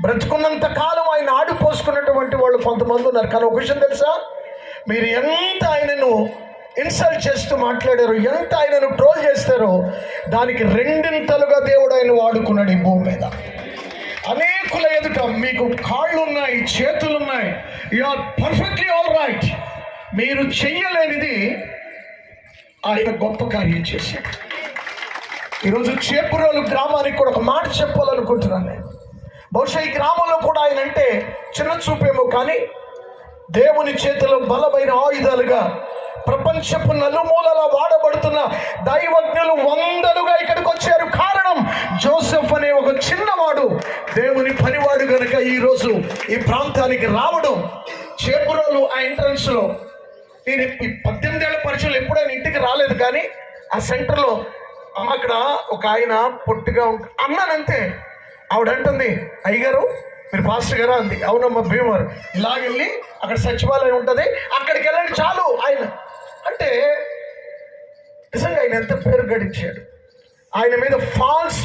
బ్రతుకున్నంత కాలం ఆయన ఆడిపోసుకున్నటువంటి వాళ్ళు కొంతమంది ఉన్నారు. కానీ ఒక విషయం తెలుసా, మీరు ఎంత ఆయనను ఇన్సల్ట్ చేస్తూ మాట్లాడారో, ఎంత ఆయనను ట్రోల్ చేస్తారో, దానికి రెండింతలుగా దేవుడు ఆయన వాడుకున్నాడు ఈ భూమి మీద. అనేకుల ఎదుట మీకు కాళ్ళు ఉన్నాయి, చేతులు ఉన్నాయి, you are perfectly all right. మీరు చెయ్యలేనిది ఆయన గొప్ప కార్యం చేశాడు. ఈరోజు చేపురోలు గ్రామానికి కూడా ఒక మాట చెప్పాలనుకుంటున్నాను నేను. బహుశా ఈ గ్రామంలో కూడా ఆయన అంటే చిన్న చూపేమో, కానీ దేవుని చేతిలో బలమైన ఆయుధాలుగా ప్రపంచపు నలుమూలలా వాడబడుతున్న దైవజ్ఞులు వందలుగా ఇక్కడికి వచ్చారు. కారణం జోసెఫ్ అనే ఒక చిన్నవాడు, దేవుని పనివాడు కనుక ఈరోజు ఈ ప్రాంతానికి రావడం. చేపురోలు ఆ ఎంట్రన్స్ లో నేను 18 ఏళ్ల పరిచయం ఎప్పుడైనా ఇంటికి రాలేదు, కానీ ఆ సెంటర్లో అక్కడ ఒక ఆయన పొట్టిగా అన్నానంతే. ఆవిడ అంటుంది, అయ్యగారు మీరు పాస్టర్ గారా అంది. అవునమ్మా భీమవరం. ఇలాగెళ్ళి అక్కడ సచివాలయం ఉంటుంది, అక్కడికి వెళ్ళండి చాలు. ఆయన అంటే నిజంగా ఆయన ఎంత పేరు గడించాడు. ఆయన మీద ఫాల్స్